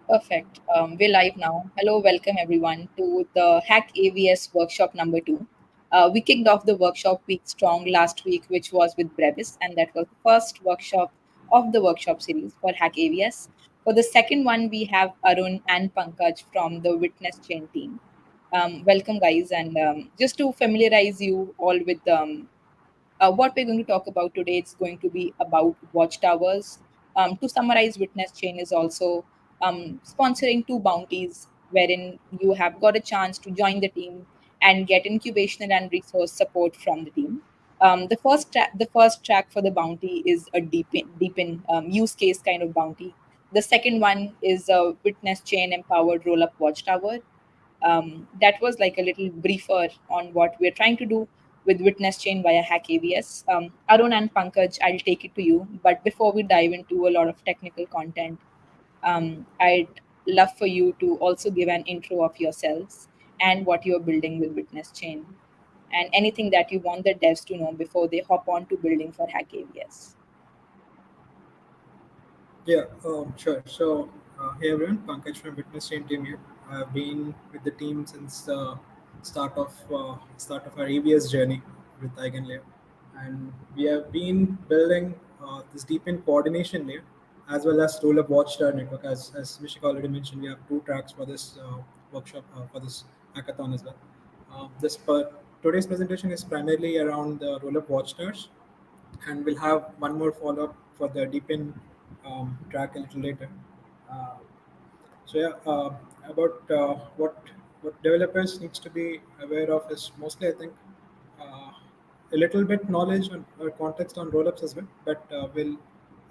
Perfect. We're live now. Hello, welcome everyone to the Hack AVS workshop number two. We kicked off the workshop week strong last week, which was with Brevis, and that was the first workshop of the workshop series for Hack AVS. For the second one, we have Arun and Pankaj from the Witness Chain team. Welcome, guys, and just to familiarize you all with what we're going to talk about today, it's going to be about Watchtowers. To summarize, Witness Chain is also sponsoring two bounties wherein you have got a chance to join the team and get incubational and resource support from the team. The first track for the bounty is a deepen use case kind of bounty. The second one is a Witness Chain empowered roll up Watchtower. That was like a little briefer on what we're trying to do with Witness Chain via Hack AVS. Arun and Pankaj, I'll take it to you. But before we dive into a lot of technical content, I'd love for you to also give an intro of yourselves and what you're building with Witness Chain and anything that you want the devs to know before they hop on to building for Hack AVS. Sure. Hey everyone, Pankaj from Witness Chain team here. I've been with the team since the start of our AVS journey with Eigenlayer, and we have been building this deep in coordination layer as well as roll-up watchtower network. As Vishik already mentioned, we have two tracks for this workshop for this hackathon as well. Today's presentation is primarily around the roll-up watchtowers, and we'll have one more follow up for the deepen track a little later. Uh, about what developers needs to be aware of is mostly I think uh, a little bit knowledge or context on rollups as well, but we'll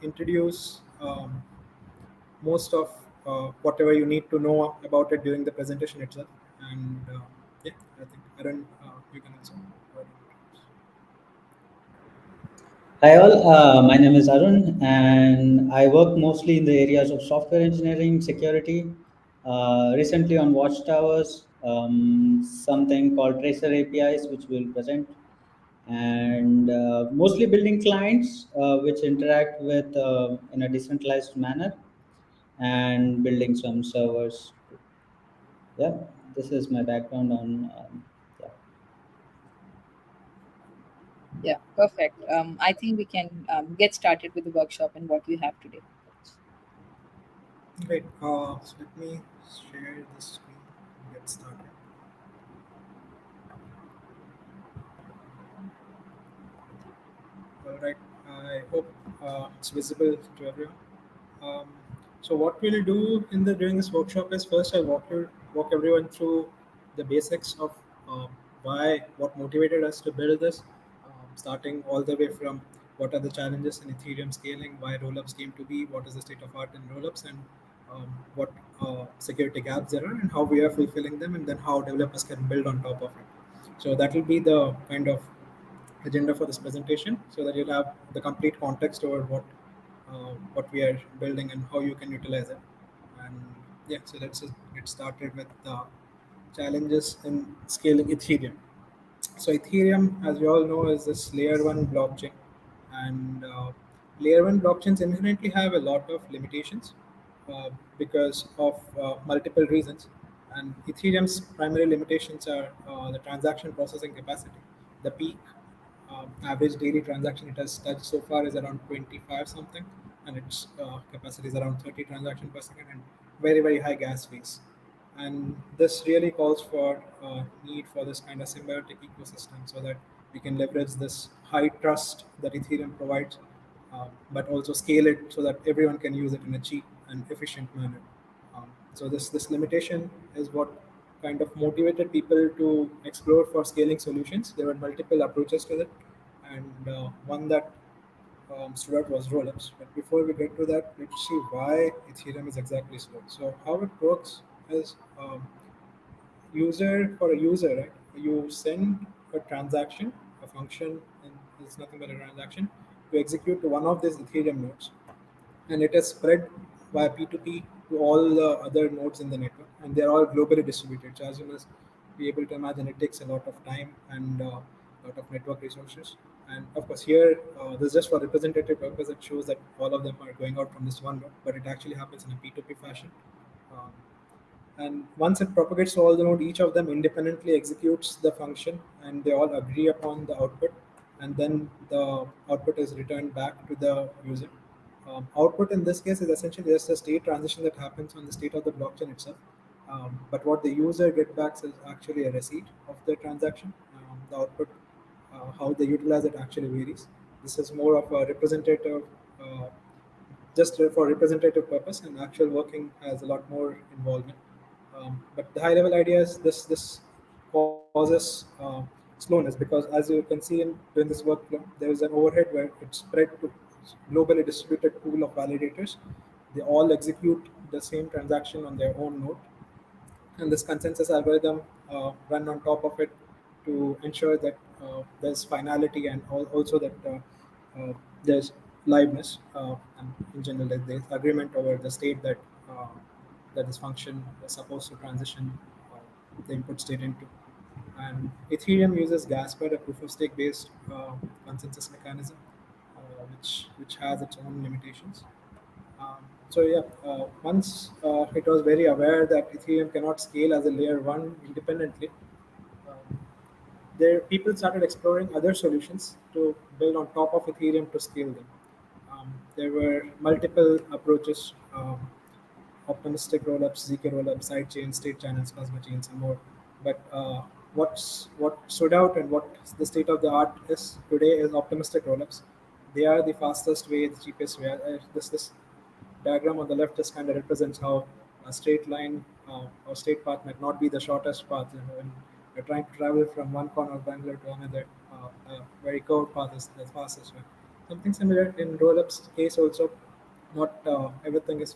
introduce most of whatever you need to know about it during the presentation itself. And yeah, I think Arun, you can also. Hi all, my name is Arun and I work mostly in the areas of software engineering, security, recently on Watchtowers, something called Tracer APIs, which we'll present, and mostly building clients which interact with in a decentralized manner and building some servers. Yeah, this is my background on, yeah. Yeah, perfect. I think we can get started with the workshop and what we have today. Great. So let me share the screen and get started. All right. I hope it's visible to everyone. Um, so what we'll do in the during this workshop is first I'll walk everyone through the basics of what motivated us to build this, starting all the way from what are the challenges in Ethereum scaling, why rollups came to be, what is the state of art in rollups, and what security gaps there are, and how we are fulfilling them, and then how developers can build on top of it. So that will be the kind of agenda for this presentation, so that you'll have the complete context over what we are building and how you can utilize it. And yeah, so let's just get started with the challenges in scaling Ethereum. So Ethereum, as you all know, is this layer one blockchain, and layer one blockchains inherently have a lot of limitations because of multiple reasons. And Ethereum's primary limitations are the transaction processing capacity. The peak average daily transaction it has touched so far is around 25 something, and its capacity is around 30 transaction per second, and very high gas fees. And this really calls for need for this kind of symbiotic ecosystem so that we can leverage this high trust that Ethereum provides, but also scale it so that everyone can use it in a cheap and efficient manner. So this limitation is what kind of motivated people to explore for scaling solutions. There were multiple approaches to it, and one that stood out was rollups. But before we get to that, let's see why Ethereum is exactly slow. So how it works is user for a user, right? You send a transaction, a function, and it's nothing but a transaction to execute to one of these Ethereum nodes, and it is spread via P2P to all the other nodes in the network, and they're all globally distributed. So as you must be able to imagine, it takes a lot of time and a lot of network resources. And of course, here this is just for representative purpose. It shows that all of them are going out from this one node, but it actually happens in a P2P fashion. Um, and once it propagates to all the node, each of them independently executes the function, and they all agree upon the output, and then the output is returned back to the user. Output in this case is essentially just a state transition that happens on the state of the blockchain itself. But what the user get back is actually a receipt of the transaction. The output, how they utilize it actually varies. This is more of a representative, just for representative purpose, and actual working has a lot more involvement. But the high level idea is this causes slowness, because as you can see in doing this workflow, there is an overhead where it's spread to globally distributed pool of validators. They all execute the same transaction on their own node, and this consensus algorithm run on top of it to ensure that there's finality, and also that there's liveness, and in general that there's agreement over the state uh, that this function is supposed to transition the input state into. And Ethereum uses Gasper, a proof of stake based consensus mechanism, which has its own limitations. So yeah, once it was very aware that Ethereum cannot scale as a layer one independently, um, there people started exploring other solutions to build on top of Ethereum to scale them. There were multiple approaches: optimistic rollups, ZK rollups, side chains, state channels, plasma chains, and more. But what stood out and what the state of the art is today is optimistic rollups. They are the fastest way, the cheapest way. This diagram on the left just kind of represents how a straight line or straight path might not be the shortest path. When you're trying to travel from one corner of Bangalore to another, a very curved path is the fastest way. Something similar in rollups case also. Not everything is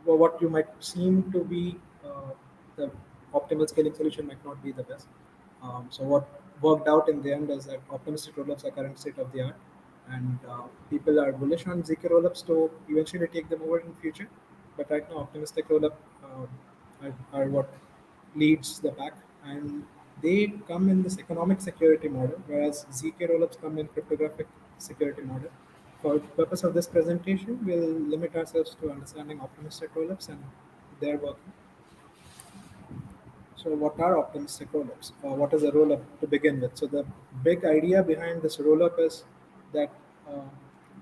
what you might seem to be the optimal scaling solution might not be the best. So what worked out in the end is that optimistic rollups are current state of the art, and people are bullish on ZK rollups to eventually take them over in future. But right now, optimistic rollup are what leads the pack, and they come in this economic security model, whereas ZK rollups come in cryptographic security model. For the purpose of this presentation, we'll limit ourselves to understanding optimistic rollups and their working. So, what are optimistic rollups? Or what is a rollup to begin with? So, the big idea behind this rollup is that uh,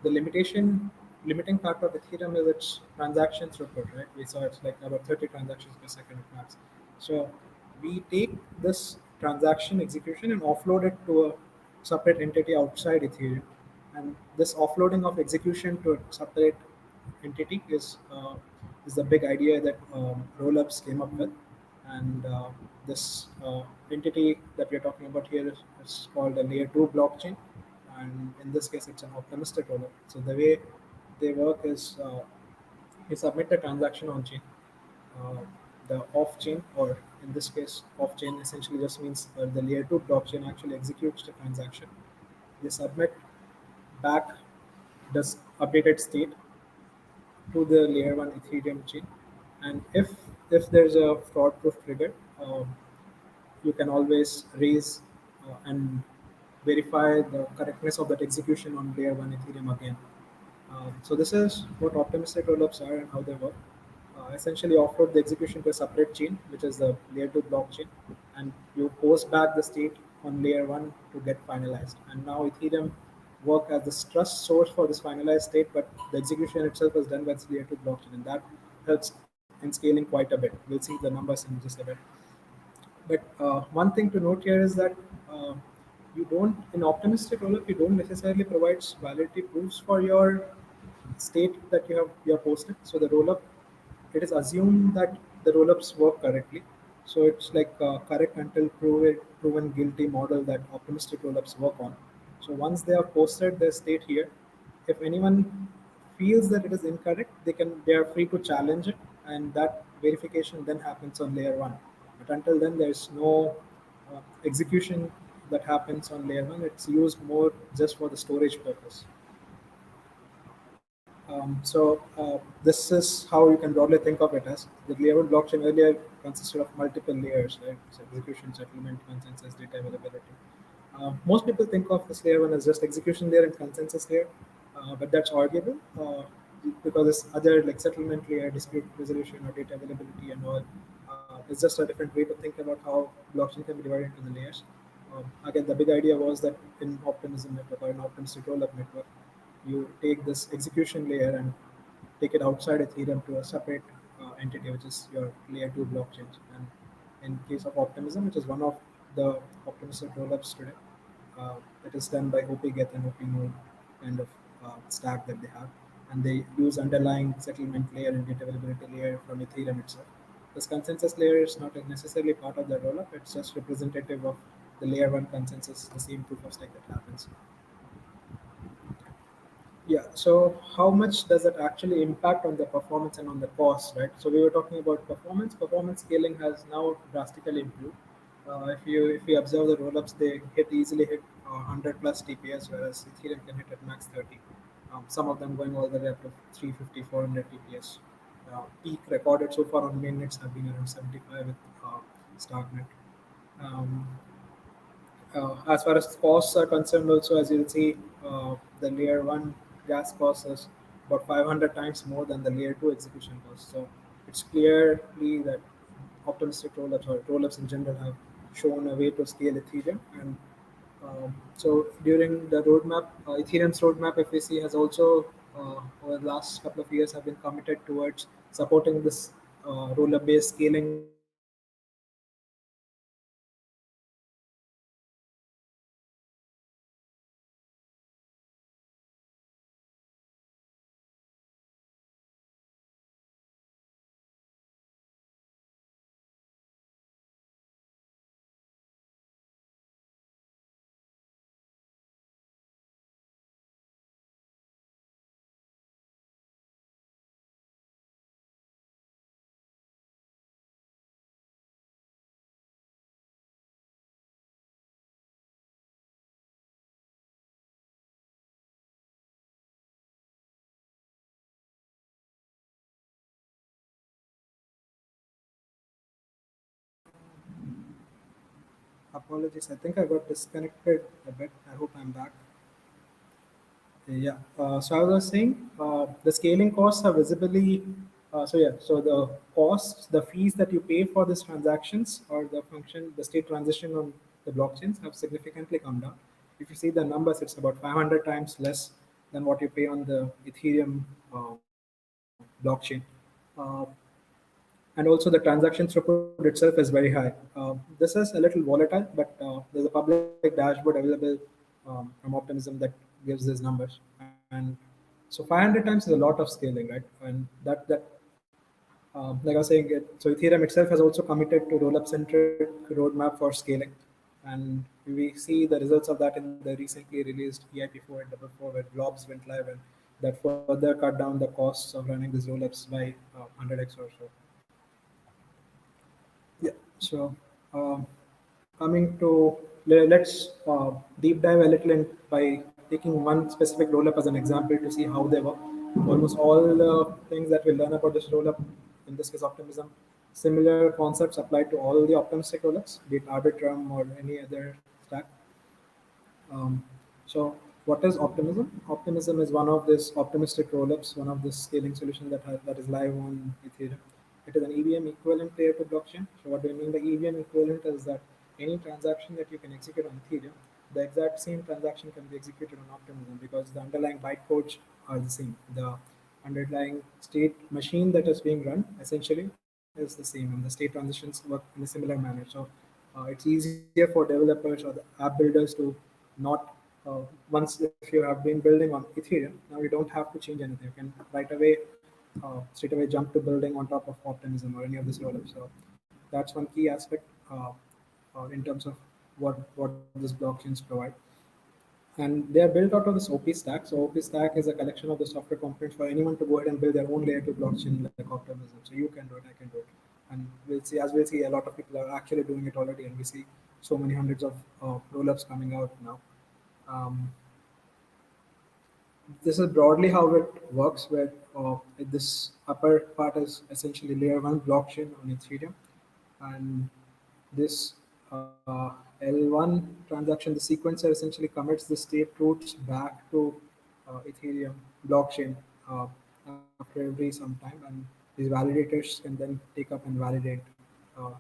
the limiting factor of Ethereum is its transaction throughput, right? We saw it's like about 30 transactions per second at max. So, we take this transaction execution and offload it to a separate entity outside Ethereum. And this offloading of execution to a separate entity is the big idea that rollups came up with. And this entity that we're talking about here is called a layer 2 blockchain, and in this case it's an optimistic rollup. So the way they work is you submit a transaction on chain. uh, the off chain, or in this case off chain essentially just means the layer 2 blockchain actually executes the transaction. They submit back this updated state to the layer 1 Ethereum chain. And if there's a fraud proof trigger, you can always raise and verify the correctness of that execution on layer 1 Ethereum again. So this is what optimistic rollups are and how they work. Essentially offload the execution to a separate chain, which is the layer 2 blockchain, and you post back the state on layer 1 to get finalized. And now Ethereum work as the trust source for this finalized state, but the execution itself is done by this layer 2 blockchain, and that helps in scaling quite a bit. We'll see the numbers in just a bit. But one thing to note here is that uh, you don't, in optimistic rollup, you don't necessarily provide validity proofs for your state that you have posted. So the rollup, it is assumed that the rollups work correctly. So it's like correct until proven guilty model that optimistic rollups work on. So once they have posted their state here, if anyone feels that it is incorrect, they are free to challenge it, and that verification then happens on layer one. But until then, there's no execution that happens on layer one. It's used more just for the storage purpose. This is how you can broadly think of it as the layer one blockchain earlier consisted of multiple layers, right? So execution, settlement, consensus, data availability. Most people think of this layer one as just execution layer and consensus layer, but that's arguable. because this other like settlement layer, dispute resolution, or data availability and all. It's just a different way to think about how blockchain can be divided into the layers. Again, the big idea was that in optimism network or in optimistic rollup network, you take this execution layer and take it outside Ethereum to a separate entity, which is your layer two blockchain. And in case of optimism, which is one of the optimistic rollups today, it is done by OP-Get and OP-Node kind of stack that they have, and they use underlying settlement layer and data availability layer from Ethereum itself. This consensus layer is not necessarily part of the rollup; it's just representative of the layer one consensus, the same proof of stake that happens. Yeah. So how much does it actually impact on the performance and on the cost, right? So we were talking about performance. Performance scaling has now drastically improved. If you observe the rollups, they easily hit 100 plus TPS, whereas Ethereum can hit at max 30. Some of them going all the way up to 350, 400 TPS. Peak recorded so far on mainnets have been around 75 with Starknet. Um, as far as costs are concerned, also as you'll see, the layer one gas cost is about 500 times more than the layer two execution cost. So it's clearly that optimistic rollups or rollups in general have shown a way to scale Ethereum. And so during the roadmap, Ethereum's roadmap, FAC has also over the last couple of years have been committed towards supporting this roller-based scaling Apologies, I think I got disconnected a bit. I hope I'm back. Yeah. So I was saying the scaling costs are visibly. So the costs, the fees that you pay for these transactions or the function, the state transition on the blockchains have significantly come down. If you see the numbers, it's about 500 times less than what you pay on the Ethereum blockchain. Uh, and also the transaction throughput itself is very high. This is a little volatile, but there's a public dashboard available from Optimism that gives these numbers. And so 500 times is a lot of scaling, right? And like I was saying, so Ethereum itself has also committed to roll-up-centric roadmap for scaling, and we see the results of that in the recently released EIP4 where blobs went live, and that further cut down the costs of running these roll-ups by 100x or so. Yeah. So, coming to let's deep dive a little in by taking one specific rollup as an example to see how they work. Almost all the things that we learn about this rollup, in this case optimism, similar concepts apply to all the optimistic rollups, be it Arbitrum or any other stack. Um, so, what is optimism? Optimism is one of this optimistic rollups, one of the scaling solutions that is live on Ethereum. It is an EVM equivalent layer to blockchain. So, what do I mean by EVM equivalent is that any transaction that you can execute on Ethereum, the exact same transaction can be executed on Optimism because the underlying bytecodes are the same. The underlying state machine that is being run essentially is the same, and the state transitions work in a similar manner. So, it's easier for developers or the app builders to not once if you have been building on Ethereum, now you don't have to change anything. You can straight away jump to building on top of Optimism or any of this rollup. So that's one key aspect in terms of what these blockchains provide. And they are built out of this OP stack. So OP stack is a collection of the software components for anyone to go ahead and build their own layer 2 blockchain like Optimism. So you can do it, I can do it. And we'll see, a lot of people are actually doing it already, and we see so many hundreds of rollups coming out now. Um, this is broadly how it works, where this upper part is essentially layer one blockchain on Ethereum, and this L1 transaction, the sequencer essentially commits the state roots back to Ethereum blockchain. after every some time, and these validators can then take up and validate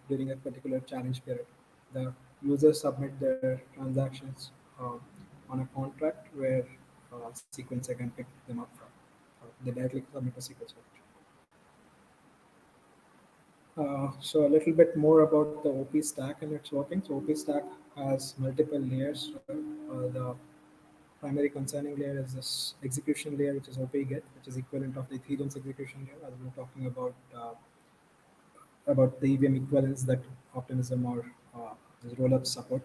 during a particular challenge period. The users submit their transactions on a contract where sequencer can pick them up from. They directly submit a sequence. So a little bit more about the OP stack and its working. So OP stack has multiple layers. The primary concerning layer is this execution layer, which is OP get, which is equivalent of the Ethereum's execution layer, as we were talking about the EVM equivalents that Optimism or the rollups support,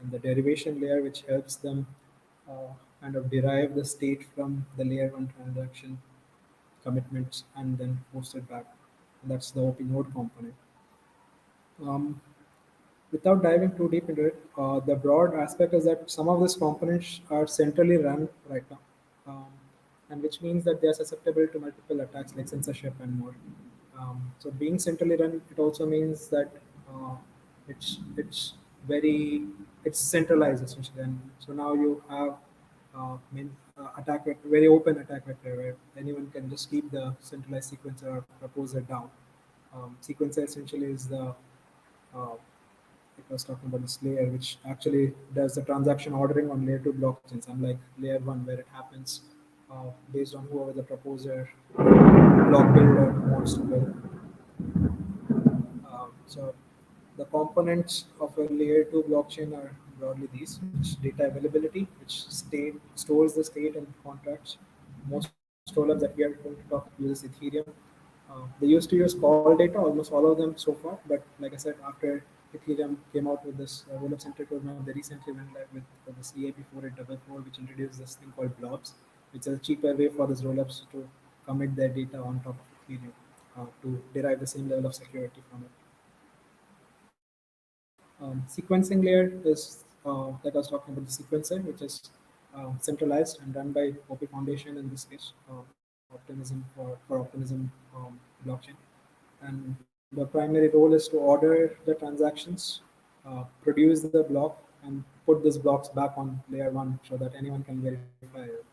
and the derivation layer, which helps them kind of derive the state from the layer one transaction commitments and then post it back. And that's the OP node component. Um, Without diving too deep into it, the broad aspect is that some of these components are centrally run right now, and which means that they are susceptible to multiple attacks like censorship and more. So being centrally run, it also means that uh, it's very it's centralized essentially, and so now you have attack vector, very open attack vector where anyone can just keep the centralized sequencer or proposer down. Sequencer essentially is the I was talking about this layer, which actually does the transaction ordering on layer two blockchains, unlike layer one, where it happens based on whoever the proposer block builder wants to build. So the components of a layer two blockchain are broadly these: which data availability, which state stores the state and contracts. Most roll-ups that we are going to talk uses Ethereum. They used to use call data, almost all of them so far. But like I said, after Ethereum came out with this roll-up centric roadmap, they recently went live with this EIP 4844, which introduced this thing called blobs, which is a cheaper way for these roll-ups to commit their data on top of Ethereum to derive the same level of security from it. Sequencing layer is like I was talking about the sequencer, which is centralized and run by OP Foundation in this case, Optimism for Optimism blockchain. And the primary role is to order the transactions, produce the block, and put these blocks back on layer one so that anyone can verify it.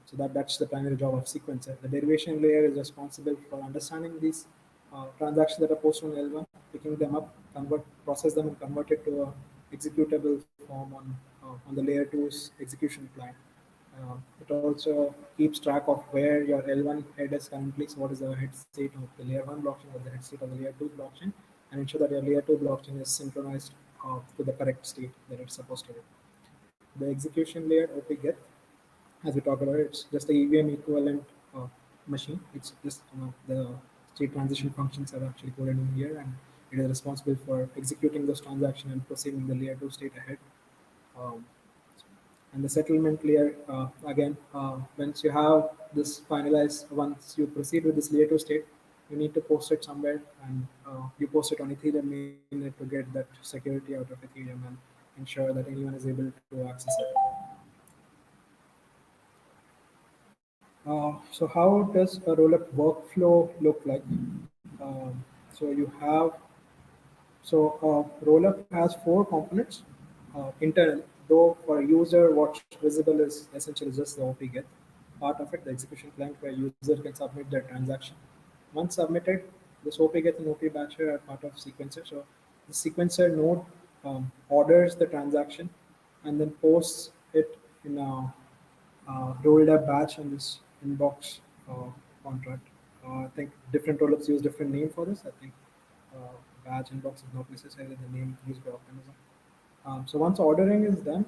So that's the primary job of sequencer. The derivation layer is responsible for understanding these transactions that are posted on L1, picking them up, process them, and convert it to a executable form on the layer two's execution plan. It also keeps track of where your L1 head is currently. So what is the head state of the layer one blockchain, or the head state of the layer two blockchain, and ensure that your layer two blockchain is synchronized to the correct state that it's supposed to be. The execution layer, OP get, as we talked about, it's just the EVM equivalent uh, machine. It's just the state transition functions are actually coded in here, and it is responsible for executing those transactions and proceeding the layer two state ahead. Um, and the settlement layer, again, once you have this finalized, once you proceed with this layer two state, you need to post it somewhere, and you post it on Ethereum mainnet to get that security out of Ethereum and ensure that anyone is able to access it. So how does a rollup workflow look like? So you have rollup has four components internal. Though for a user, what's visible is essentially just the OP get part of it, the execution client where user can submit their transaction. Once submitted, this OP get and OP batcher are part of sequencer. So the sequencer node orders the transaction and then posts it in a rolled up batch on this inbox contract. I think different rollups use different name for this. I think batch inbox is not necessarily the name used by Optimism. So once ordering is done,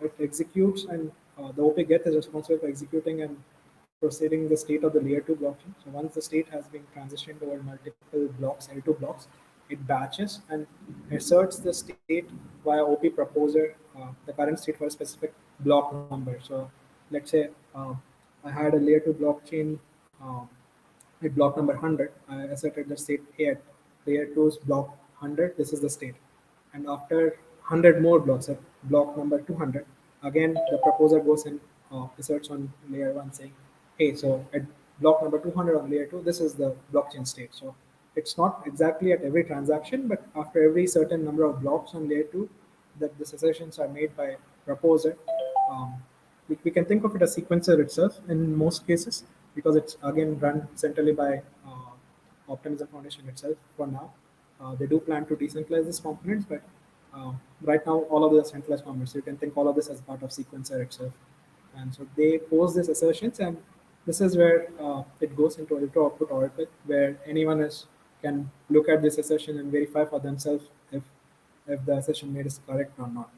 it executes, and the OP get is responsible for executing and proceeding the state of the layer 2 blockchain. So once the state has been transitioned over multiple blocks, L2 blocks, it batches and asserts the state via OP proposer, the current state for a specific block number. So let's say I had a layer 2 blockchain at block number 100. I asserted the state here at layer 2's block 100. This is the state. And after 100 more blocks at block number 200, again the proposer goes and asserts on layer 1 saying, hey, so at block number 200 on layer 2, this is the blockchain state. So it's not exactly at every transaction, but after every certain number of blocks on layer 2, that the assertions are made by proposer. Um, we can think of it as sequencer itself in most cases. because it's again run centrally by Optimism Foundation itself for now. They do plan to decentralize these components, but right now all of these are centralized components. So you can think all of this as part of sequencer itself. And so they pose these assertions, and this is where it goes into auto output oracle, where anyone is can look at this assertion and verify for themselves if the assertion made is correct or not.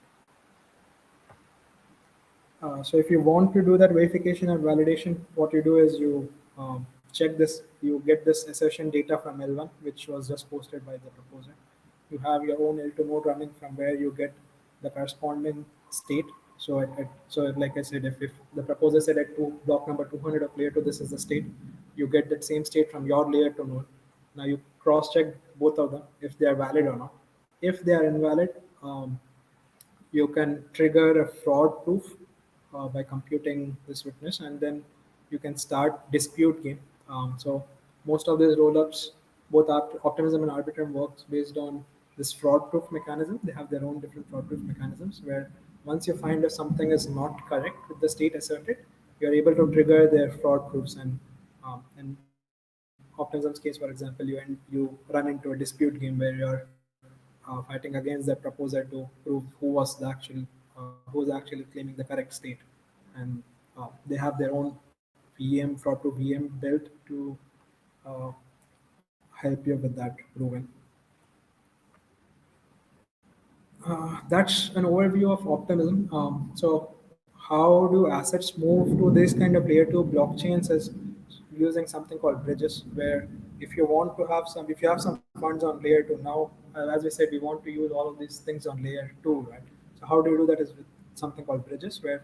So if you want to do that verification and validation, what you do is you check this, you get this assertion data from L1, which was just posted by the proposer. You have your own L2 node running from where you get the corresponding state. So, like I said, if the proposer said at block number 200 of layer 2, this is the state, you get that same state from your layer 2 node. Now you cross check both of them if they are valid or not. If they are invalid, you can trigger a fraud proof by computing this witness, and then you can start dispute game. So most of these rollups, both Optimism and Arbitrum, works based on this fraud proof mechanism. They have their own different fraud proof mechanisms where once you find if something is not correct with the state asserted, you're able to trigger their fraud proofs. And in Optimism's case, for example, you run into a dispute game where you're fighting against the proposer to prove who was actually claiming the correct state, and they have their own VM fraud to VM built to uh, help you with that proving. That's an overview of optimism. So, how do assets move to this kind of layer two blockchains is using something called bridges, where if you want to have some, if you have some funds on layer two now, as we said, we want to use all of these things on layer two, right? So, how do you do that is with something called bridges, where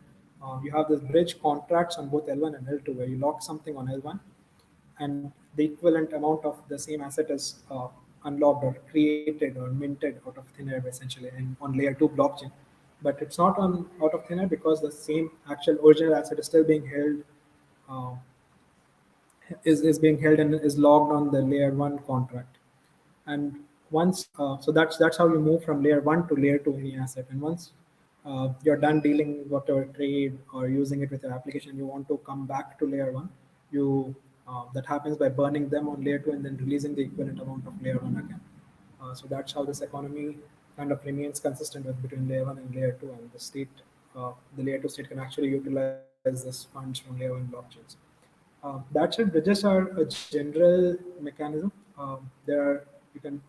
you have this bridge contracts on both L1 and L2, where you lock something on L1 and the equivalent amount of the same asset is unlocked or created or minted out of thin air essentially on layer 2 blockchain, but it's not on out of thin air because the same actual original asset is still being held, uh, is being held and is logged on the layer 1 contract. And once so that's how you move from layer 1 to layer 2 any asset. And once you're done dealing whatever trade or using it with your application, you want to come back to layer 1, you that happens by burning them on layer 2 and then releasing the equivalent amount of layer 1 again. So that's how this economy kind of remains consistent with between layer 1 and layer 2, and the state, the layer 2 state can actually utilize this funds from layer 1 blockchains. That said, bridges are a general mechanism. There are you can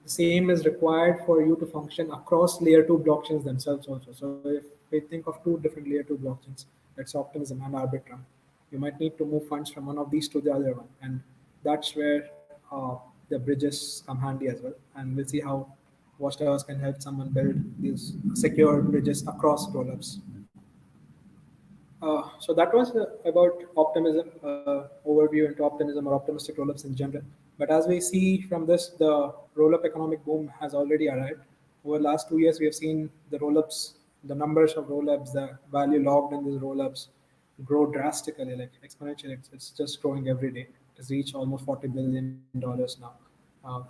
the same is required for you to function across layer two blockchains themselves also. So if we think of two different layer two blockchains, that's Optimism and Arbitrum, you might need to move funds from one of these to the other one, and that's where the bridges come handy as well. And we'll see how Watchtowers can help someone build these secure bridges across rollups. So that was about optimism, overview into optimism or optimistic rollups in general. But as we see from this, the rollup economic boom has already arrived. Over the last 2 years, we have seen the rollups, the numbers of rollups, the value logged in these rollups grow drastically, like exponentially. It's just growing every day. It's reached almost $40 billion now.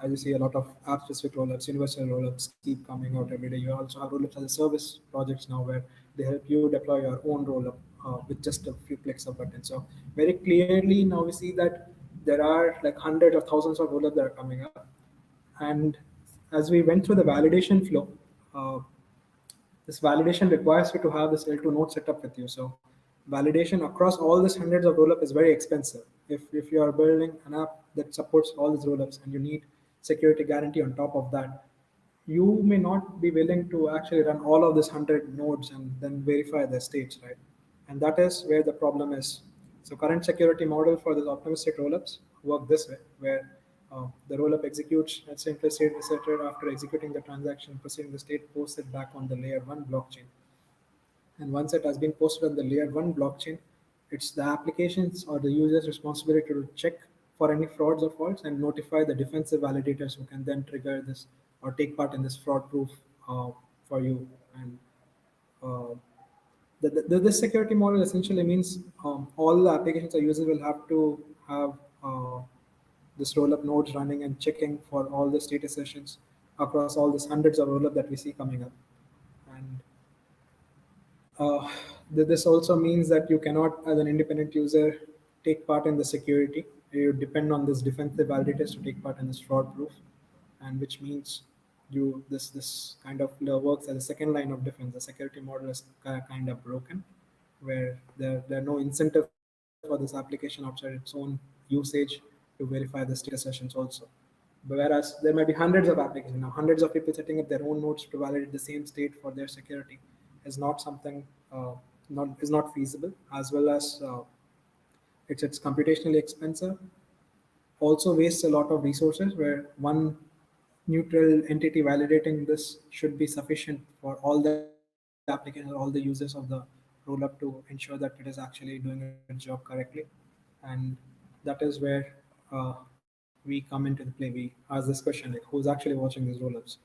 As you see, a lot of app-specific rollups, universal rollups keep coming out every day. You also have rollups as a service projects now where they help you deploy your own rollup with just a few clicks of buttons. So very clearly now we see that there are like hundreds of thousands of rollups that are coming up. And as we went through the validation flow, uh, this validation requires you to have this L2 node set up with you. So validation across all these hundreds of rollup is very expensive. If you are building an app that supports all these rollups and you need security guarantee on top of that, you may not be willing to actually run all of these 100 nodes and then verify their states, right? And that is where the problem is. So current security model for these optimistic rollups work this way, where the rollup executes, let's say, implicit asserted after executing the transaction, proceeding the state, posts it back on the layer 1 blockchain. And once it has been posted on the layer 1 blockchain, it's the applications or the user's responsibility to check for any frauds or faults and notify the defensive validators who can then trigger this or take part in this fraud proof for you. And uh, this security model essentially means all the applications or users will have to have this rollup nodes running and checking for all the status sessions across all these hundreds of rollup that we see coming up. And uh, this also means that you cannot, as an independent user, take part in the security. You depend on this defensive validators to take part in this fraud proof, and which means this kind of works as a second line of defense. The security model is kind of broken, where there are no incentive for this application outside its own usage to verify the state assertions also. Whereas there might be hundreds of applications now, hundreds of people setting up their own nodes to validate the same state for their security is not something not feasible, as well as it's computationally expensive, also wastes a lot of resources, where one neutral entity validating this should be sufficient for all the applications or all the users of the rollup to ensure that it is actually doing its job correctly. And that is where we come into the play. We ask this question, like, who's actually watching these rollups?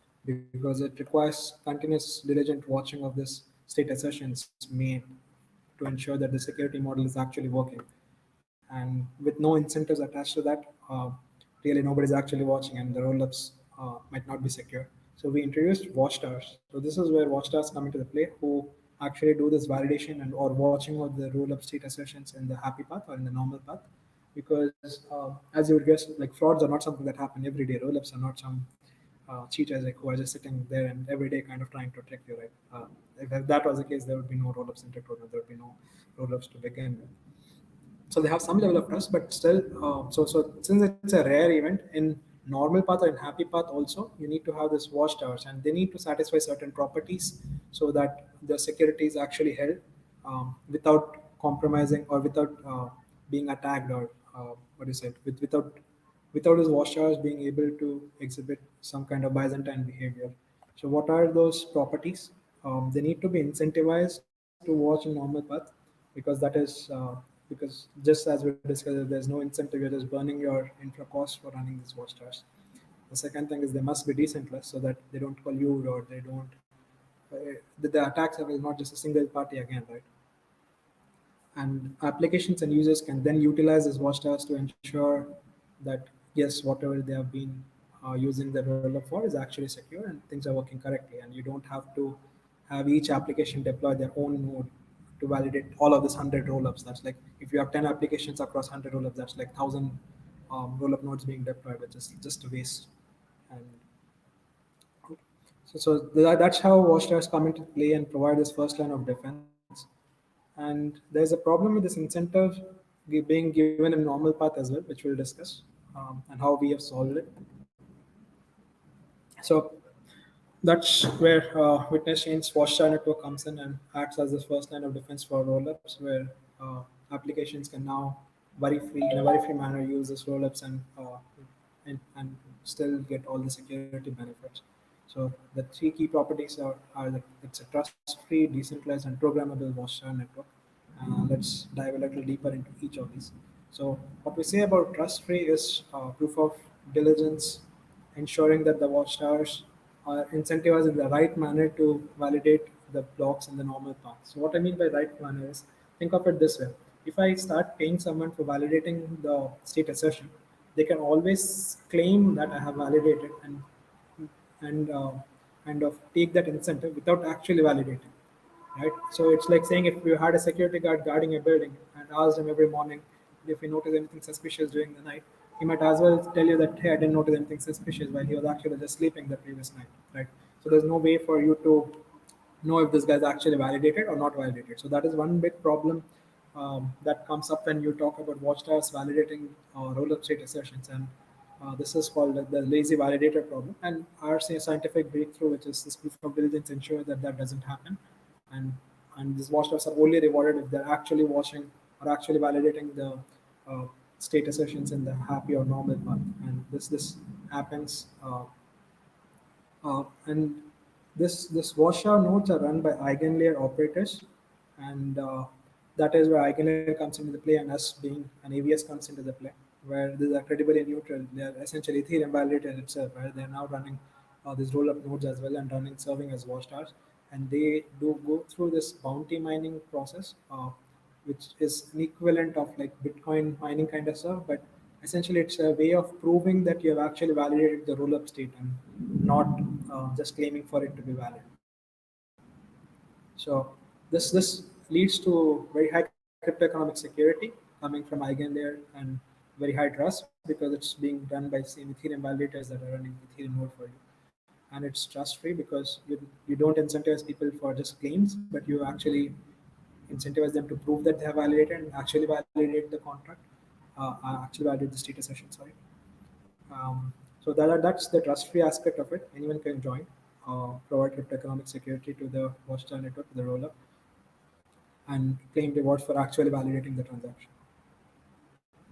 Because it requires continuous diligent watching of this state assertions made to ensure that the security model is actually working. And with no incentives attached to that, really nobody's actually watching, and the rollups might not be secure. So we introduced Watchtowers. So this is where Watchtowers come into the play, who actually do this validation and or watching of the rollup state assertions in the happy path or in the normal path. Because as you would guess, like, frauds are not something that happen every day. Rollups are not some cheaters like who are just sitting there and every day kind of trying to trick you, right? If that was the case, there would be no rollups in TikTok, there would be no rollups to begin with. So they have some level of trust, but still, so since it's a rare event in normal path or in happy path also, you need to have this watchtowers, and they need to satisfy certain properties so that the security is actually held without compromising or without being attacked, or what is it, without his watchtowers being able to exhibit some kind of Byzantine behavior. So what are those properties? They need to be incentivized to watch in normal path, because that is because just as we discussed, if there's no incentive, you're just burning your infra cost for running these watchtowers. The second thing is they must be decentralized so that they don't collude, or they don't the attack surface is not just a single party again, right? And applications and users can then utilize these watchtowers to ensure that yes, whatever they have been using the rollup for is actually secure and things are working correctly, and you don't have to have each application deploy their own node to validate all of this 100 rollups. That's like, if you have 10 applications across 100 rollups, that's like 1,000 rollup nodes being deployed, which is just a waste. And that's how watchtowers come into play and provide this first line of defense. And there's a problem with this incentive being given in normal path as well, which we'll discuss, and how we have solved it. So that's where witness chains watchtower network comes in and acts as the first line of defense for rollups, where applications can now in a worry free manner use this rollups and still get all the security benefits. So the three key properties are that it's a trust-free, decentralized, and programmable watchtower network. Let's dive a little deeper into each of these. So what we say about trust-free is proof of diligence, ensuring that the watchtowers are incentivized in the right manner to validate the blocks in the normal path. So what I mean by right manner is, think of it this way. If I start paying someone for validating the state assertion, they can always claim that I have validated and kind of take that incentive without actually validating, right? So it's like saying, if you had a security guard guarding a building and asked him every morning if he noticed anything suspicious during the night, he might as well tell you that, hey, I didn't notice anything suspicious, while he was actually just sleeping the previous night, right? So there's no way for you to know if this guy's actually validated or not validated. So that is one big problem that comes up when you talk about watchtowers validating roll-up state assertions, and this is called the lazy validator problem. And our scientific breakthrough, which is this proof of diligence, ensures that that doesn't happen, and and these watchtowers are only rewarded if they're actually watching or actually validating the uh, state assertions in the happy or normal path. And this happens. And this washout nodes are run by eigenlayer operators, and that is where eigenlayer comes into the play, and us being an AVS comes into the play, where these are credibly neutral. They are essentially Ethereum validated itself, right? They are now running these roll-up nodes as well and running serving as watchtowers, and they do go through this bounty mining process, which is an equivalent of like Bitcoin mining kind of stuff, but essentially it's a way of proving that you have actually validated the roll-up state and not just claiming for it to be valid. So this leads to very high cryptoeconomic security, coming from eigenlayer and very high trust because it's being done by same Ethereum validators that are running Ethereum node for you. And it's trust free because you don't incentivize people for just claims, but you actually incentivize them to prove that they have validated and actually validate the contract, actually validate the status session. Sorry. That's the trust-free aspect of it. Anyone can join, provide crypto-economic security to the Watchtower network, to the roller, and claim rewards for actually validating the transaction.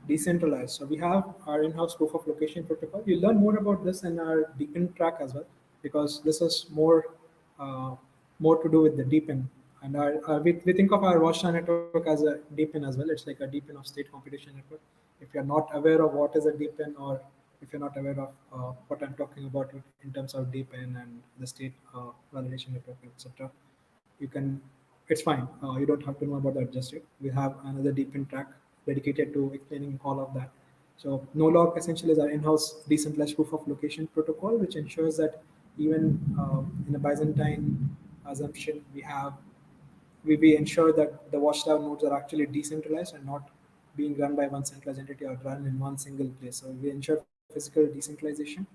Decentralized. So we have our in-house proof of location protocol. You'll learn more about this in our deepen track as well, because this is uh, more to do with the deepen. And we think of our Watchtower network as a deepen as well. It's like a deepen of state computation network. If you're not aware of what is a deepen, or if you're not aware of what I'm talking about in terms of deepen and the state validation network, etc., you can, it's fine. You don't have to know about that just yet. We have another deepen track dedicated to explaining all of that. So no-log essentially is our in-house decentralized proof of location protocol, which ensures that even in a Byzantine assumption, we ensure that the watchtower nodes are actually decentralized and not being run by one centralized entity or run in one single place. So we ensure physical decentralization.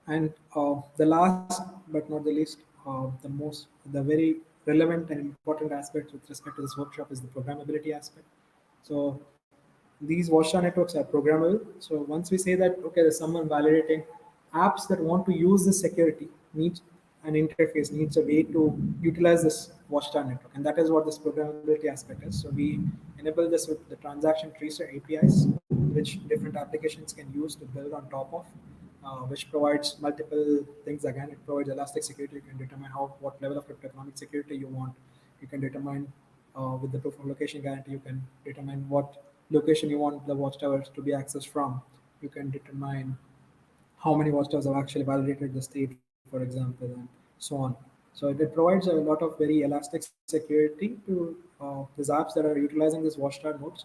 And the last but not the least, the very relevant and important aspect with respect to this workshop is the programmability aspect. So these Watchtower networks are programmable. So once we say that, okay, there's someone validating apps that want to use this security, needs an interface, needs a way to utilize this Watchtower network. And that is what this programmability aspect is. So we enable this with the transaction tracer APIs, which different applications can use to build on top of, which provides multiple things. Again, it provides elastic security. You can determine what level of cryptoeconomic security you want. You can determine with the proof of location guarantee, you can determine what location you want the watchtowers to be accessed from. You can determine how many watchtowers have actually validated the state, for example, and so on. So it provides a lot of very elastic security to these apps that are utilizing these watchtower nodes.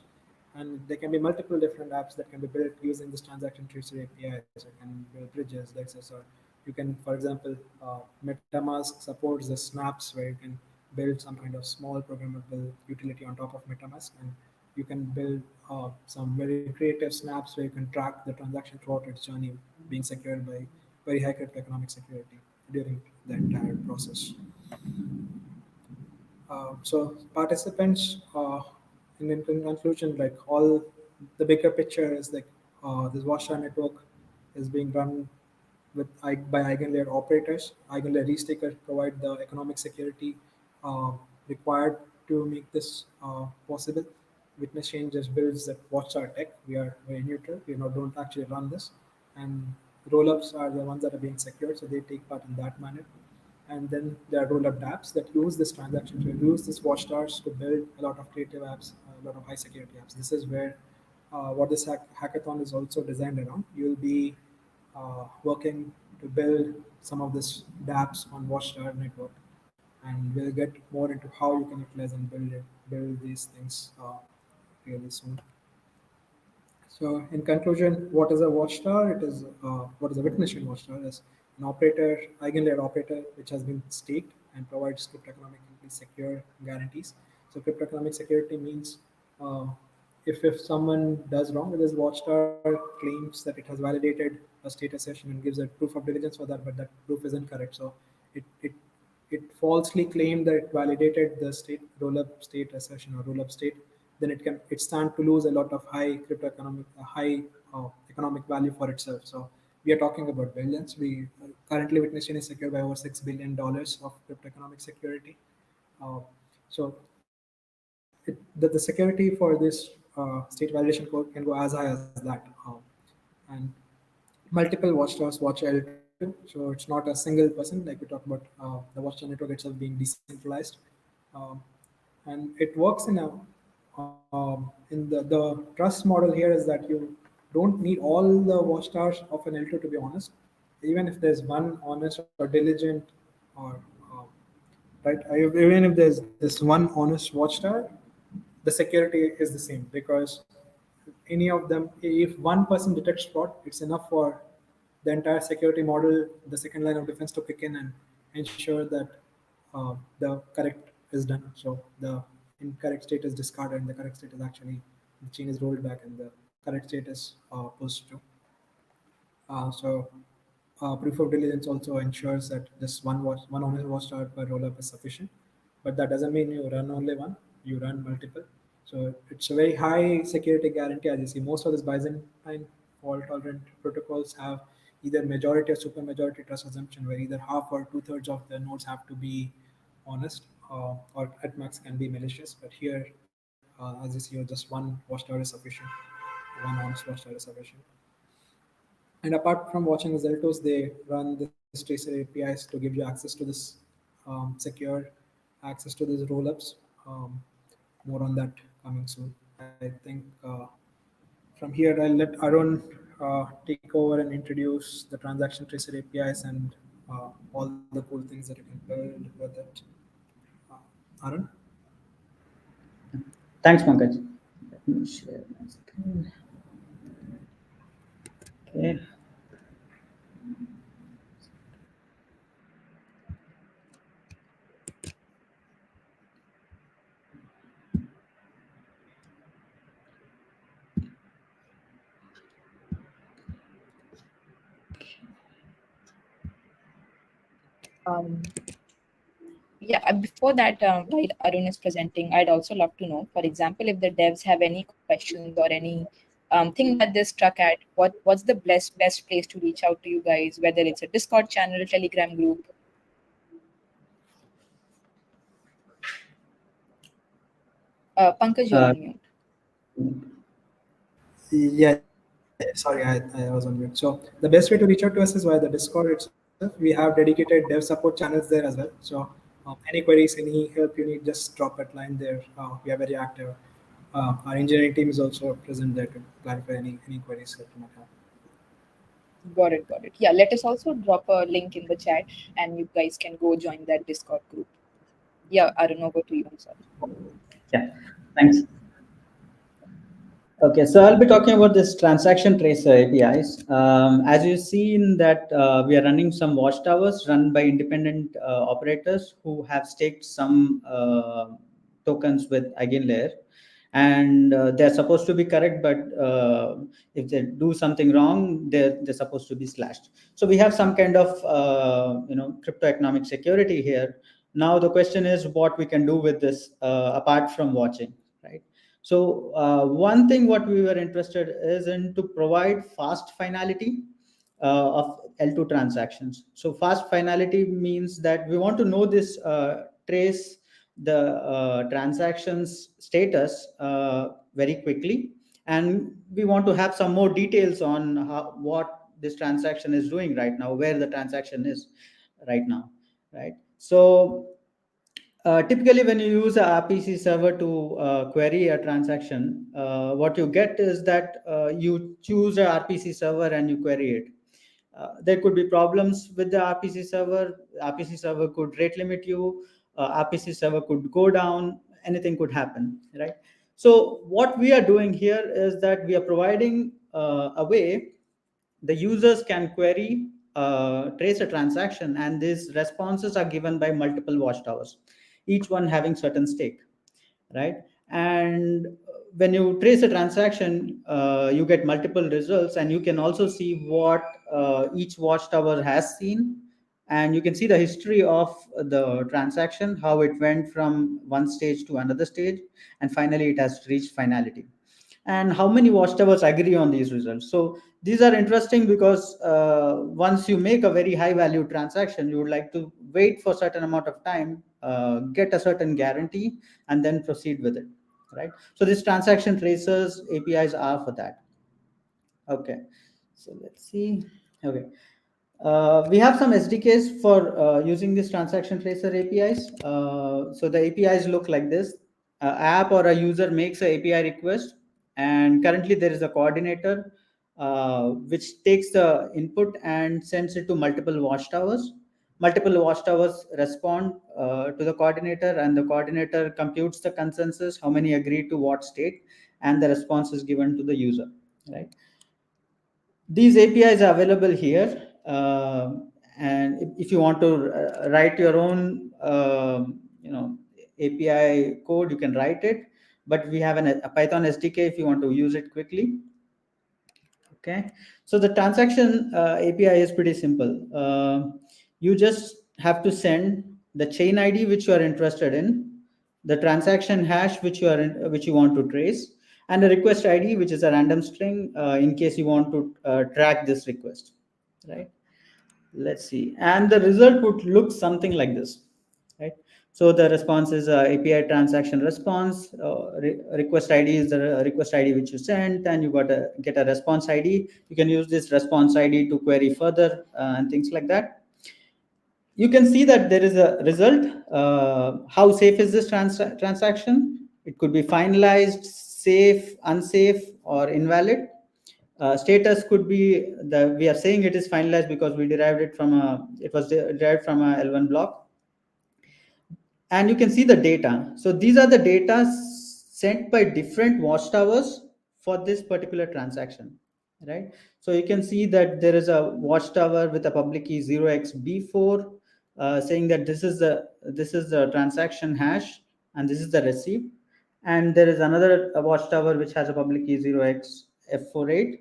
And there can be multiple different apps that can be built using this transaction tracer API. So you can build bridges, DEXs, or you can, for example, MetaMask supports the snaps where you can build some kind of small programmable utility on top of MetaMask, and you can build some very creative snaps where you can track the transaction throughout its journey, being secured by very high cryptoeconomic security during the entire process. So participants, in conclusion, like all the bigger picture is like this Watchtower network is being run by eigenlayer operators. Eigenlayer restakers provide the economic security uh, required to make this possible. Witness chain just builds that Watchtower tech. We are very neutral. We don't actually run this, and rollups are the ones that are being secured, so they take part in that manner. And then there are roll-up apps that use this transaction to use this watchtowers to build a lot of creative apps, a lot of high security apps. This is where what this hackathon is also designed around. You'll be working to build some of this dApps on Watchtower network, and we'll get more into how you can utilize and build these things really soon. So, in conclusion, what is a watchtower? It is what is a witness chain watchtower? Is an operator, eigenlayer operator, which has been staked and provides cryptoeconomically secure guarantees. So, cryptoeconomic security means if someone does wrong with his watchtower, claims that it has validated a status session and gives a proof of diligence for that, but that proof is incorrect. So, it it it falsely claimed that it validated the state roll-up state assertion or roll-up state, then it stand to lose a lot of high high economic value for itself. So we are talking about billions. We currently witnessing is secured by over $6 billion of crypto economic security. So the security for this state validation code can go as high as that. And multiple watchtowers watch L2, so it's not a single person. Like we talked about the watchtower network itself being decentralized, um, and it works in the trust model here is that you don't need all the watchtowers of an L2 to be honest. Even if there's one honest or diligent or right, even if there's this one honest watchtower, the security is the same because any of them, if one person detects fraud, it's enough for the entire security model, the second line of defense to kick in and ensure that the correct is done. So the incorrect state is discarded and the correct state is actually the chain is rolled back and the correct state is pushed to. So proof of diligence also ensures that just one honest watchtower per rollup is sufficient, but that doesn't mean you run only one; you run multiple. So it's a very high security guarantee. As you see, most of these Byzantine fault-tolerant protocols have either majority or supermajority trust assumption, where either half or two-thirds of the nodes have to be honest, or at max can be malicious. But here, as you see, just one watchtower is sufficient. One honest watchtower is sufficient. And apart from watching the Zeltos, they run this tracer APIs to give you access to this secure access to these rollups. Um, More on that coming soon. I think from here I'll let Arun take over and introduce the transaction tracer APIs and all the cool things that you can build with it. Uh, Arun? Thanks, Pankaj. Let me share my screen. Okay. Um, yeah, before that, while Arun is presenting, I'd also love to know, for example, if the devs have any questions or any thing that they're stuck at, what's the best place to reach out to you guys, whether it's a Discord channel, Telegram group. Pankaj, you're Uh, on mute. Yeah, sorry, I was on mute. So the best way to reach out to us is via the Discord itself. We have dedicated dev support channels there as well. So any queries, any help you need, just drop that line there. We are very active. Our engineering team is also present there to clarify any queries that you might have. Got it. Yeah, let us also drop a link in the chat, and you guys can go join that Discord group. Yeah, Arun, over to you. I'm sorry. yeah, thanks. Okay, so I'll be talking about this transaction tracer APIs. As you've seen that we are running some watchtowers run by independent operators who have staked some tokens with Eigenlayer, and they're supposed to be correct, but if they do something wrong, they're supposed to be slashed. So we have some kind of crypto economic security here. Now the question is what we can do with this apart from watching, right? So one thing what we were interested is in to provide fast finality of L2 transactions. So fast finality means that we want to know this trace the transactions status very quickly, and we want to have some more details on what this transaction is doing right now, where the transaction is right now, right? So typically, when you use a RPC server to query a transaction, what you get is that you choose a RPC server and you query it. There could be problems with the RPC server. RPC server could rate limit you. RPC server could go down. Anything could happen, right? So what we are doing here is that we are providing a way the users can query, trace a transaction, and these responses are given by multiple watchtowers, each one having certain stake, right? And when you trace a transaction, you get multiple results, and you can also see what each watchtower has seen, and you can see the history of the transaction, how it went from one stage to another stage, and finally it has reached finality, and how many watchtowers agree on these results. So these are interesting because once you make a very high value transaction, you would like to wait for a certain amount of time, get a certain guarantee, and then proceed with it, right? So these transaction tracers APIs are for that. Okay, so let's see. Okay, we have some SDKs for using this transaction tracer APIs. So the APIs look like this. App or a user makes a API request, and currently there is a coordinator which takes the input and sends it to multiple watchtowers. Multiple watchtowers respond to the coordinator, and the coordinator computes the consensus, how many agree to what state, and the response is given to the user, right? These APIs are available here. And if you want to write your own, API code, you can write it. but we have a Python SDK if you want to use it quickly. Okay, so the transaction API is pretty simple. You just have to send the chain ID which you are interested in, the transaction hash which which you want to trace, and a request ID which is a random string in case you want to track this request, right? Let's see, and the result would look something like this, right? So the response is API transaction response. Request ID is the request ID which you sent, and you got to get a response ID. You can use this response ID to query further and things like that. You can see that there is a result. How safe is this transaction? It could be finalized, safe, unsafe, or invalid. Status could be we are saying it is finalized because we derived it from it was derived from a L1 block. And you can see the data. So these are the data sent by different watchtowers for this particular transaction, right? So you can see that there is a watchtower with a public key 0xb4 saying that this is the transaction hash and this is the receipt. And there is another watchtower which has a public key 0xf48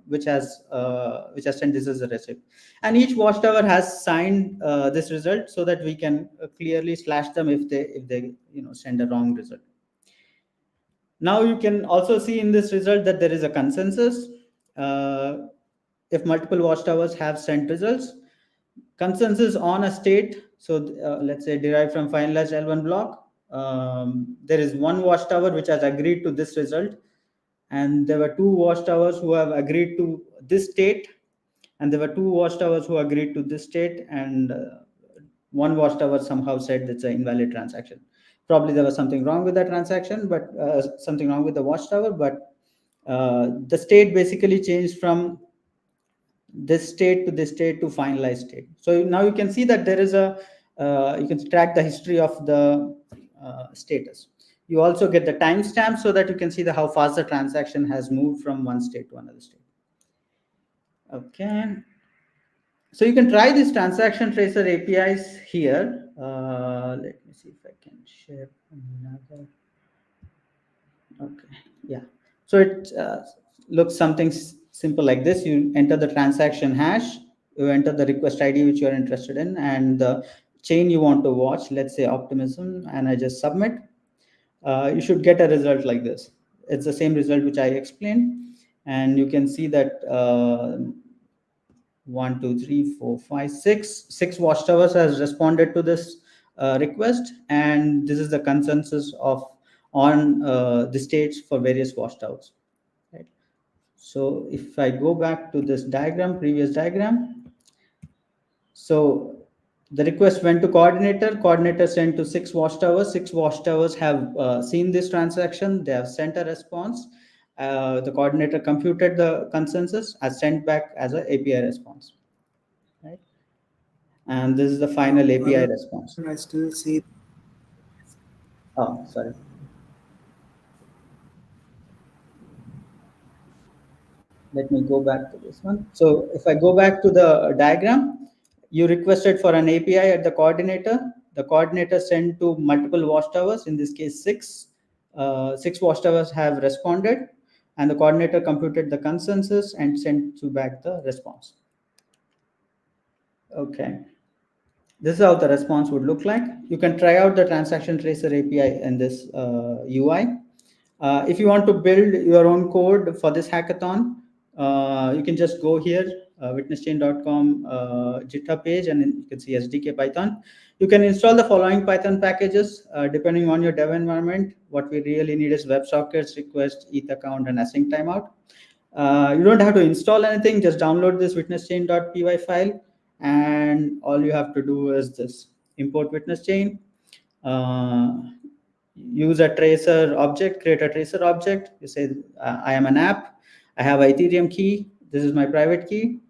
which has sent this as a receipt, and each watchtower has signed this result so that we can clearly slash them if they send a wrong result. Now you can also see in this result that there is a consensus. If multiple watchtowers have sent results, consensus on a state, so let's say derived from finalized L1 block, there is one watchtower which has agreed to this result, and there were two watchtowers who have agreed to this state, and there were two watchtowers who agreed to this state, and one watchtower somehow said it's an invalid transaction. Probably there was something wrong with that transaction, but something wrong with the watchtower, but the state basically changed from this state to this state to finalized state. So now you can see that there is you can track the history of the status. You also get the timestamp so that you can see how fast the transaction has moved from one state to another state. Okay. So you can try this transaction tracer APIs here. Let me see if I can share another. Okay, yeah. So it looks something simple like this. You enter the transaction hash, you enter the request ID which you are interested in, and the chain you want to watch, let's say optimism, and I just submit. You should get a result like this. It's the same result which I explained, and you can see that 1, 2, 3, 4, 5, 6 watchtowers has responded to this request, and this is the consensus on the states for various watchtowers, right? So if I go back to this previous diagram, so the request went to coordinator sent to 6 watchtowers have seen this transaction, they have sent a response. The coordinator computed the consensus as sent back as an API response, right? And this is the final API response. I still see. Oh, sorry. Let me go back to this one. So if I go back to the diagram, you requested for an API at the coordinator. The coordinator sent to multiple watchtowers. In this case, 6. 6 watchtowers have responded, and the coordinator computed the consensus and sent you back the response. Okay. This is how the response would look like. You can try out the transaction tracer API in this UI. If you want to build your own code for this hackathon, you can just go here, witnesschain.com GitHub page, and then you can see SDK Python. You can install the following Python packages depending on your dev environment. What we really need is WebSockets, request, ETH account, and async timeout. You don't have to install anything, just download this witnesschain.py file, and all you have to do is this: import witnesschain, use a tracer object, create a tracer object. You say, I am an app, I have an Ethereum key, this is my private key,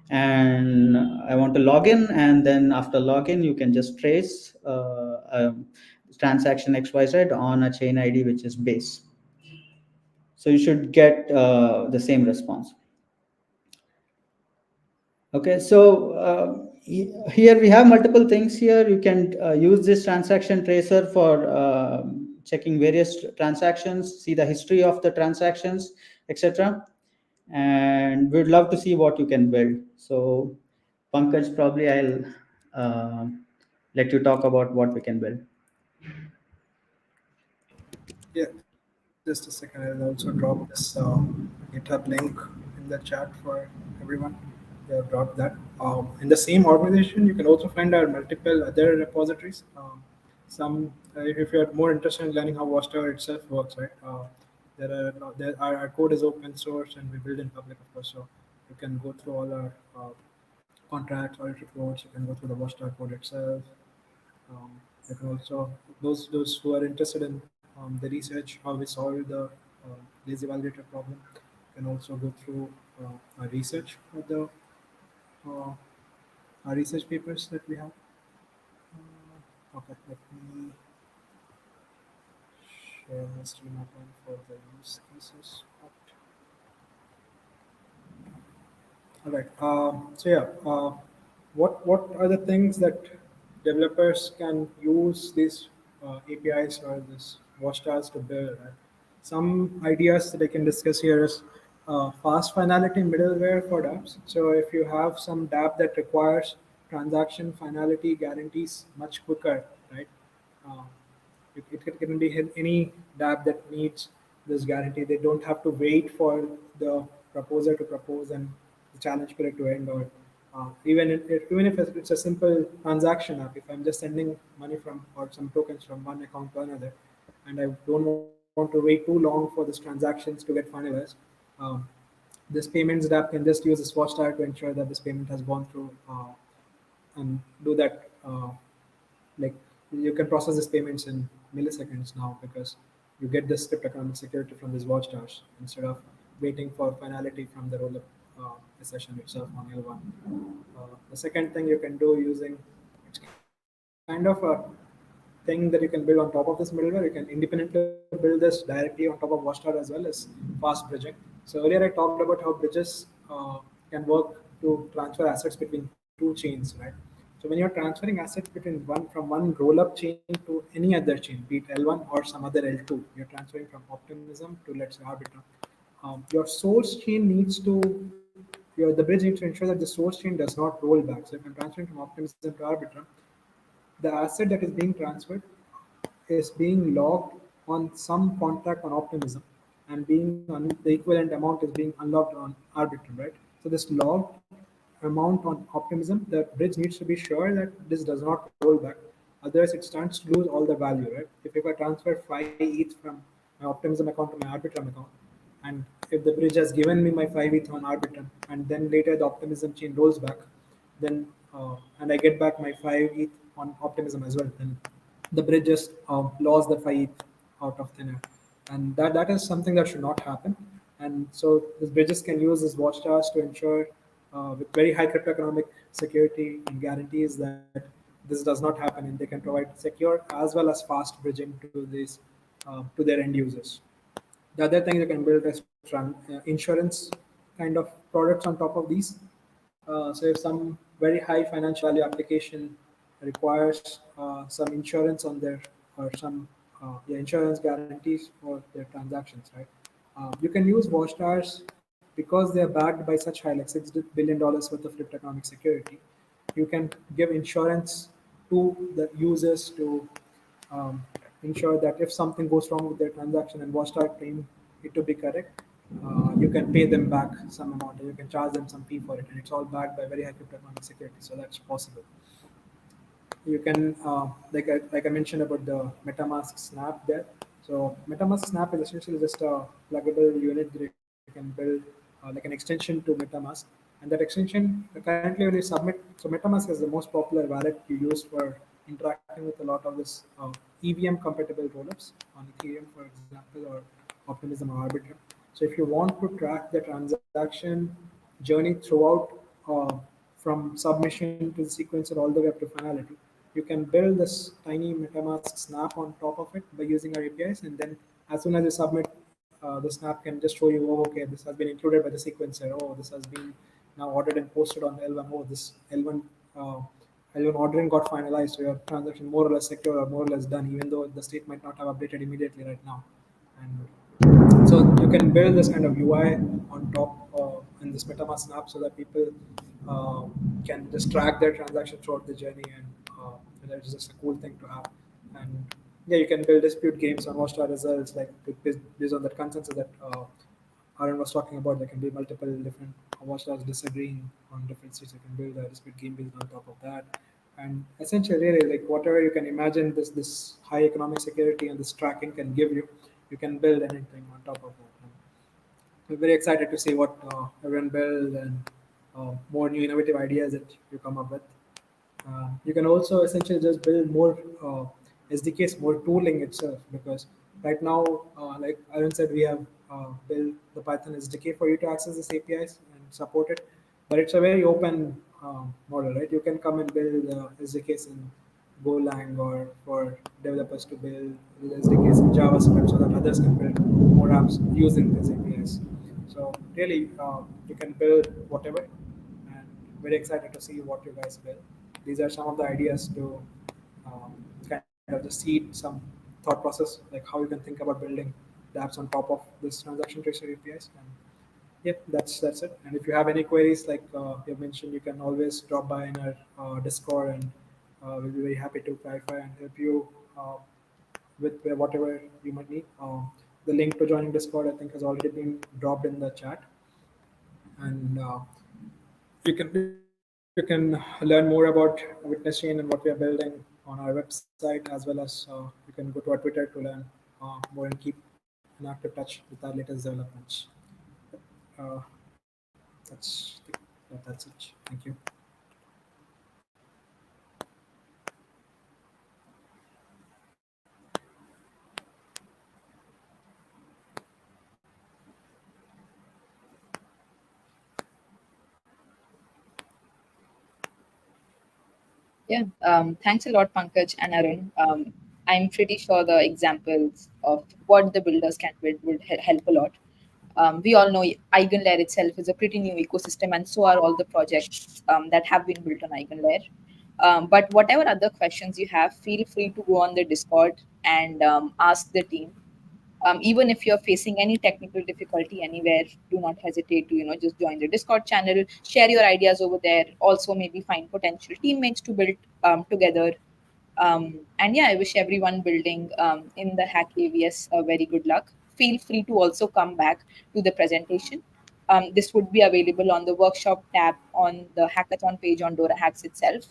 and I want to log in. And then after login, you can just trace transaction XYZ on a chain ID which is base. So you should get the same response. Okay, so here we have multiple things here. You can use this transaction tracer for checking various transactions, see the history of the transactions, etc. And we'd love to see what you can build. So, Pankaj, probably I'll uh, let you talk about what we can build. Yeah, just a second. I'll also drop this GitHub link in the chat for everyone. Yeah, drop that. In the same organization, you can also find our multiple other repositories. Some, if you're more interested in learning how Watchtower itself works, right? Our code is open source and we build in public, of course. So you can go through all our contracts, audit reports. You can go through the Watchtower code itself. You can also those who are interested in the research how we solve the lazy validator problem can also go through our research of the uh, our research papers that we have. Okay, let me share my screen again for the use cases. All right. So yeah, what are the things that developers can use these APIs or this Watchtowers to build? Right? Some ideas that I can discuss here is fast finality middleware for dApps. So if you have some dApp that requires transaction finality guarantees much quicker, right? Uh, it can be any dApp that needs this guarantee. They don't have to wait for the proposer to propose and the challenge period to end, or even if it's a simple transaction app. If I'm just sending money from or some tokens from one account to another, and I don't want to wait too long for these transactions to get finalized, um, this payments app can just use a swatch star to ensure that this payment has gone through and do that. Like you can process these payments in milliseconds now because you get this cryptographic security from these watchtowers instead of waiting for finality from the rollup session itself on L1. The second thing you can do using it's kind of a thing that you can build on top of this middleware. You can independently build this directly on top of Watchtower as well as fast bridging. So earlier I talked about how bridges can work to transfer assets between two chains, right? So when you're transferring assets between from one roll-up chain to any other chain, be it L1 or some other L2, you're transferring from Optimism to let's say Arbitrum. Your source chain needs to the bridge needs to ensure that the source chain does not roll back. So if I'm transferring from Optimism to Arbitrum, the asset that is being transferred is being logged on some contract on Optimism, and the equivalent amount is being unlocked on Arbitrum, right? So this logged amount on Optimism, the bridge needs to be sure that this does not roll back. Otherwise, it starts to lose all the value, right? If I transfer 5 ETH from my Optimism account to my Arbitrum account, and if the bridge has given me my 5 ETH on Arbitrum, and then later the Optimism chain rolls back, then and I get back my 5 ETH on Optimism as well, then the bridge just lost the 5 ETH out of thin air, and that is something that should not happen. And so these bridges can use these watchtowers to ensure with very high cryptoeconomic security and guarantees that this does not happen, and they can provide secure as well as fast bridging to these to their end users. The other thing you can build is insurance kind of products on top of these. So if some very high financial value application requires some insurance on their or some insurance guarantees for their transactions, right? You can use watchtowers because they are backed by such high, like $6 billion worth of cryptocurrency security. You can give insurance to the users to um, ensure that if something goes wrong with their transaction and Watchdog claim it to be correct, you can pay them back some amount, or you can charge them some fee for it, and it's all backed by very high cryptographic security, so that's possible. You can like I mentioned about the MetaMask Snap there. So MetaMask Snap is essentially just a pluggable unit that you can build like an extension to MetaMask, and that extension currently when you submit. So MetaMask is the most popular wallet you use for interacting with a lot of this EVM compatible rollups on Ethereum, for example, or Optimism or Arbitrum. So if you want to track the transaction journey throughout from submission to the sequencer all the way up to finality, you can build this tiny MetaMask snap on top of it by using our APIs, and then as soon as you submit, the snap can just show you, oh, okay, this has been included by the sequencer. Oh, this has been now ordered and posted on L1. Oh, this L1 and your ordering got finalized, so your transaction more or less secure or more or less done, even though the state might not have updated immediately right now. And so you can build this kind of UI on top in this MetaMask app so that people uh, can just track their transaction throughout the journey, and it's just a cool thing to have. And yeah, you can build dispute games on watchdog results, like based on that consensus that Arun was talking about. There can be multiple different watchdogs disagreeing on different states. You can build a dispute game based on top of that. And essentially, really, like whatever you can imagine this high economic security and this tracking can give you, you can build anything on top of that. And we're very excited to see what everyone build, and more new innovative ideas that you come up with. You can also essentially just build more SDKs, more tooling itself, because right now, like Arun said, we have built the Python SDK for you to access this APIs and support it, but it's a very open model, right? You can come and build SDKs in Golang, or for developers to build SDKs in JavaScript so that others can build more apps using these APIs. So really, you can build whatever, and very excited to see what you guys build. These are some of the ideas to kind of just seed some thought process, like how you can think about building the apps on top of this transaction tracer APIs. And yep, that's it. And if you have any queries, like you mentioned, you can always drop by in our Discord, and we'll be very happy to clarify and help you with whatever you might need. The link to joining Discord, I think, has already been dropped in the chat, and you can learn more about witness chain and what we are building on our website, as well as you can go to our Twitter to learn more and keep in active touch with our latest developments. Uh, that's it. Thank you. Yeah, thanks a lot, Pankaj and Arun. I'm pretty sure the examples of what the builders can build would help a lot. We all know EigenLayer itself is a pretty new ecosystem, and so are all the projects that have been built on EigenLayer. But whatever other questions you have, feel free to go on the Discord and ask the team. Even if you're facing any technical difficulty anywhere, do not hesitate to just join the Discord channel, share your ideas over there. Also, maybe find potential teammates to build together. And yeah, I wish everyone building in the Hack AVS very good luck. Feel free to also come back to the presentation. This would be available on the workshop tab on the hackathon page on DoraHacks itself.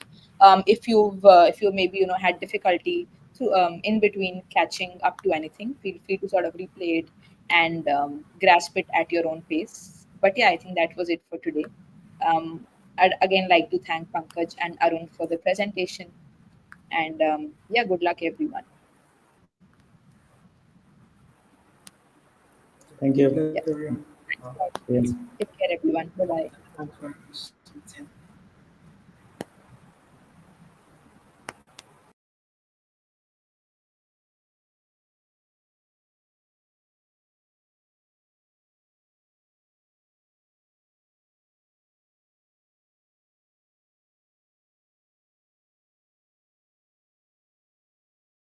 If you maybe had difficulty in between catching up to anything, feel free to sort of replay it and grasp it at your own pace. But yeah, I think that was it for today. I'd again like to thank Pankaj and Arun for the presentation, and yeah, good luck, everyone. Thank Good luck, you. Yeah, everyone. thanks a lot. Yes. Take care, everyone. Bye bye. Thanks for